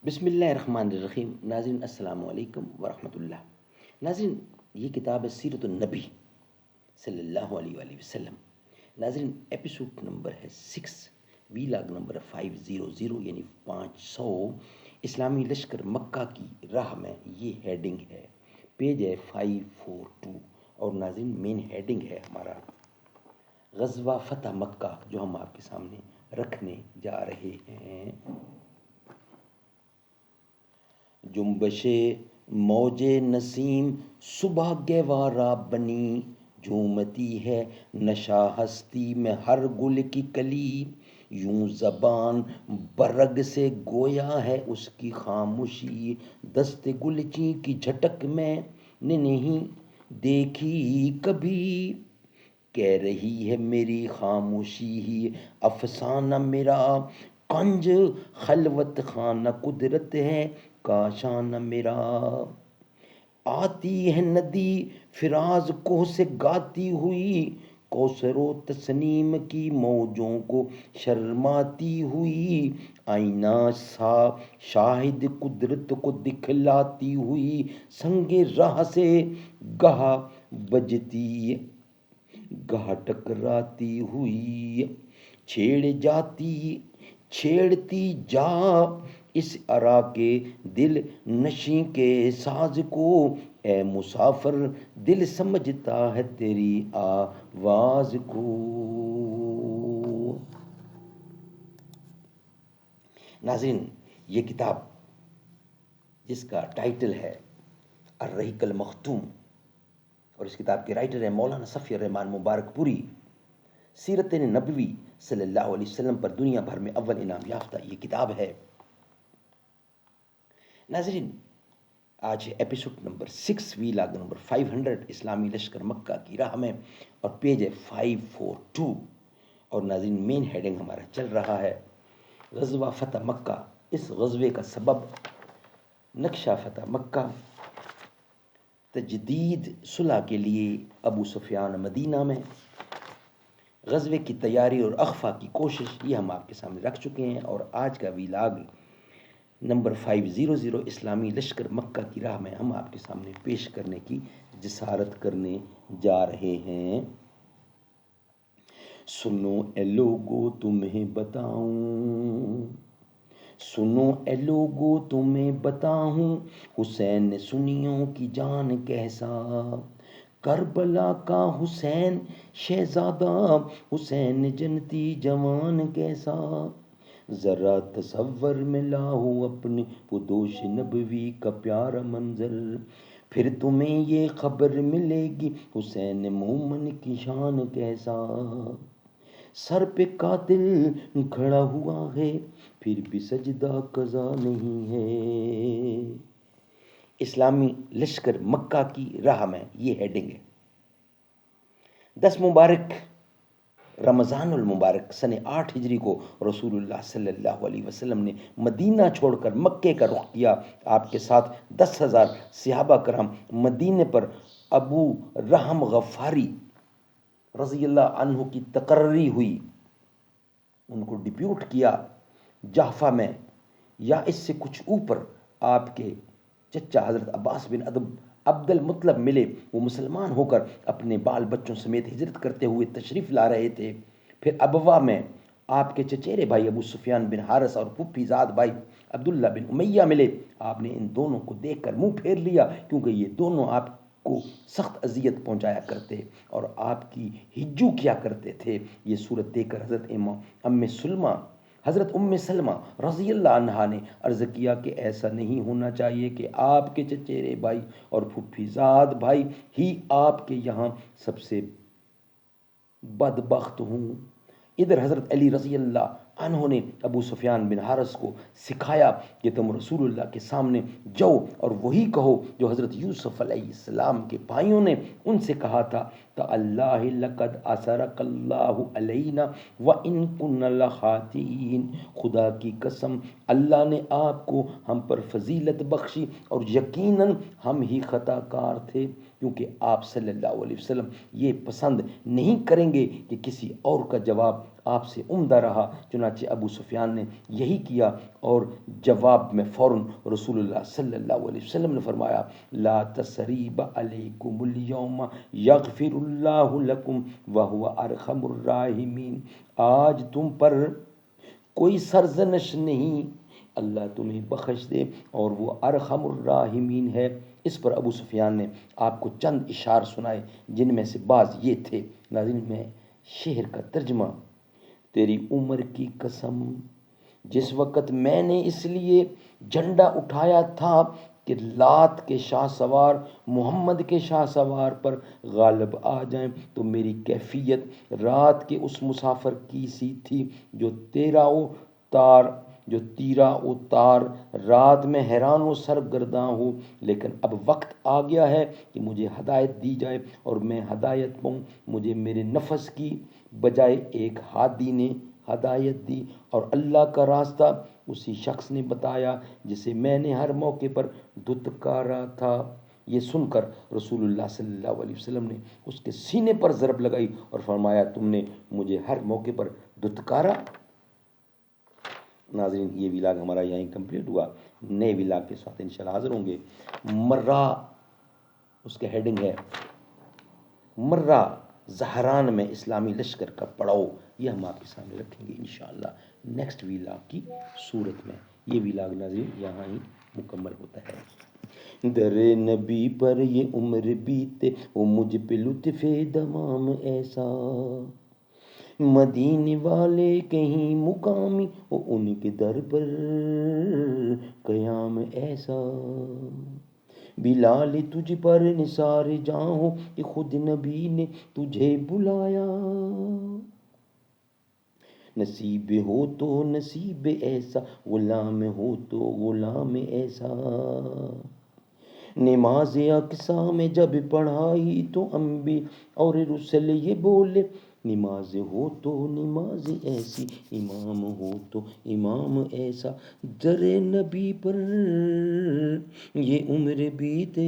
بسم اللہ الرحمن الرحیم۔ ناظرین السلام علیکم ورحمۃ اللہ۔ ناظرین، یہ کتاب ہے سیرت النبی صلی اللہ علیہ وآلہ وسلم۔ ناظرین، ایپیسوڈ نمبر ہے 6، ویلاگ نمبر 500 یعنی 500، اسلامی لشکر مکہ کی راہ میں، یہ ہیڈنگ ہے، پیج ہے 542، اور ناظرین مین ہیڈنگ ہے ہمارا غزوہ فتح مکہ، جو ہم آپ کے سامنے رکھنے جا رہے ہیں۔ جنبش موج نسیم صبح گہوارہ بنی، جھومتی ہے نشا ہستی میں ہر گل کی کلی، یوں زبان برگ سے گویا ہے اس کی خاموشی، دست گلچی کی جھٹک میں نے نہیں دیکھی کبھی، کہہ رہی ہے میری خاموشی ہی افسانہ میرا، کنج خلوت خانہ قدرت ہے کاشانہ میرا، آتی ہے ندی فراز کوہ سے گاتی ہوئی، کوثر و تسنیم کی موجوں کو شرماتی ہوئی، آئینہ سا شاہد قدرت کو دکھلاتی ہوئی، سنگ راہ سے گاہ بجتی گاہ ٹکراتی ہوئی، چھیڑتی جا اس ارا کے دل نشیں کے ساز کو، اے مسافر دل سمجھتا ہے تیری آواز کو۔ ناظرین، یہ کتاب جس کا ٹائٹل ہے الرحیق المختوم، اور اس کتاب کے رائٹر ہیں مولانا صفی الرحمان مبارک پوری، سیرت نبوی صلی اللہ علیہ وسلم پر دنیا بھر میں اول انعام یافتہ یہ کتاب ہے۔ ناظرین، آج ایپیسوڈ نمبر 6، ویلاگ نمبر 500، اسلامی لشکر مکہ کی راہ میں، اور پیج ہے 542، اور ناظرین مین ہیڈنگ ہمارا چل رہا ہے غزوہ فتح مکہ۔ اس غزوے کا سبب نقشہ فتح مکہ، تجدید صلح کے لیے ابو سفیان مدینہ میں، غزوے کی تیاری اور اخفا کی کوشش، یہ ہم آپ کے سامنے رکھ چکے ہیں، اور آج کا ویلاگ نمبر 500، اسلامی لشکر مکہ کی راہ میں، ہم آپ کے سامنے پیش کرنے کی جسارت کرنے جا رہے ہیں۔ سنو اے لوگو تمہیں بتاؤں، سنو اے لوگو تمہیں بتاؤں، حسین سنیوں کی جان کیسا، کربلا کا حسین شہزادہ، حسین جنتی جوان کیسا، ذرا تصور میں لاؤ اپنے پدوش نبوی کا پیارا منظر، پھر تمہیں یہ خبر ملے گی حسین مومن کی شان کیسا، سر پہ قاتل کھڑا ہوا ہے پھر بھی سجدہ قضا نہیں ہے۔ اسلامی لشکر مکہ کی راہ میں، یہ ہیڈنگ ہے۔ 10 مبارک رمضان المبارک سن 8 ہجری کو رسول اللہ صلی اللہ علیہ وسلم نے مدینہ چھوڑ کر مکے کا رخ کیا۔ آپ کے ساتھ 10,000 صحابہ کرام مدینے پر ابو رحم غفاری رضی اللہ عنہ کی تقرری ہوئی، ان کو ڈپیوٹ کیا جحفہ میں، یا اس سے کچھ اوپر آپ کے چچا حضرت عباس بن عبد المطلب ملے، وہ مسلمان ہو کر اپنے بال بچوں سمیت ہجرت کرتے ہوئے تشریف لا رہے تھے۔ پھر ابوا میں آپ کے چچیرے بھائی ابو سفیان بن حارث اور پھپھی زاد بھائی عبداللہ بن امیہ ملے، آپ نے ان دونوں کو دیکھ کر منہ پھیر لیا، کیونکہ یہ دونوں آپ کو سخت اذیت پہنچایا کرتے اور آپ کی ہجو کیا کرتے تھے۔ یہ صورت دیکھ کر حضرت ام سلمہ رضی اللہ عنہا نے عرض کیا کہ ایسا نہیں ہونا چاہیے کہ آپ کے چچیرے بھائی اور پھپھی زاد بھائی ہی آپ کے یہاں سب سے بدبخت ہوں۔ ادھر حضرت علی رضی اللہ عنہ نے ابو سفیان بن حارث کو سکھایا کہ تم رسول اللہ کے سامنے جاؤ اور وہی کہو جو حضرت یوسف علیہ السلام کے بھائیوں نے ان سے کہا تھا، تَاللَّهِ لَقَدْ أَثَرَكَ اللَّهُ عَلَيْنَا وَإِن كُنَّا لَخَاطِئِينَ، خدا کی قسم اللہ نے آپ کو ہم پر فضیلت بخشی اور یقیناً ہم ہی خطا کار تھے، کیونکہ آپ صلی اللہ علیہ وسلم یہ پسند نہیں کریں گے کہ کسی اور کا جواب آپ سے عمدہ رہا۔ چنانچہ ابو سفیان نے یہی کیا، اور جواب میں فوراً رسول اللہ صلی اللہ علیہ وسلم نے فرمایا لا تثریب علیکم اليوم یغفر اللہ لکم وہو ارحم الراحمین، آج تم پر کوئی سرزنش نہیں، اللہ تمہیں بخش دے اور وہ ارحم الراحمین ہے۔ اس پر ابو سفیان نے آپ کو چند اشعار سنائے، جن میں سے بعض یہ تھے۔ ناظرین، میں شعر کا ترجمہ: تیری عمر کی قسم، جس وقت میں نے اس لیے جھنڈا اٹھایا تھا کہ لات کے شاہ سوار محمد کے شاہ سوار پر غالب آ جائیں، تو میری کیفیت رات کے اس مسافر کی سی تھی جو تیرا و تار رات میں حیران و سرگرداں ہو، لیکن اب وقت آ گیا ہے کہ مجھے ہدایت دی جائے اور میں ہدایت پاؤں۔ مجھے میرے نفس کی بجائے ایک ہادی نے ہدایت دی، اور اللہ کا راستہ اسی شخص نے بتایا جسے میں نے ہر موقع پر دھتکارا تھا۔ یہ سن کر رسول اللہ صلی اللہ علیہ وسلم نے اس کے سینے پر ضرب لگائی اور فرمایا تم نے مجھے ہر موقع پر دھتکارا۔ ناظرین، یہ ولاگ ہمارا یہیں کمپلیٹ ہوا۔ نئے ولاگ کے ساتھ انشاءاللہ حاضر ہوں گے۔ مرہ، اس کا ہیڈنگ ہے مرہ زہران میں اسلامی لشکر کا پڑاؤ، یہ ہم آپ کے سامنے رکھیں گے انشاءاللہ نیکسٹ ولاگ کی صورت میں۔ یہ ولاگ ناظرین یہاں ہی مکمل ہوتا ہے۔ در نبی پر یہ عمر بیتے، وہ مجھ پہ لطف دمام ایسا، مدینے والے کہیں مقامی، وہ ان کے در پر قیام ایسا، بلال تجھ پر نثار جاں ہو کہ خود نبی نے تجھے بلایا، نصیب ہو تو نصیب ایسا، غلام ہو تو غلام ایسا، نماز اقصا میں جب پڑھائی تو انبیاء اور رسل یہ بولے، نماز ہو تو نماز ایسی، امام ہو تو امام ایسا، در نبی پر یہ عمر بیتے۔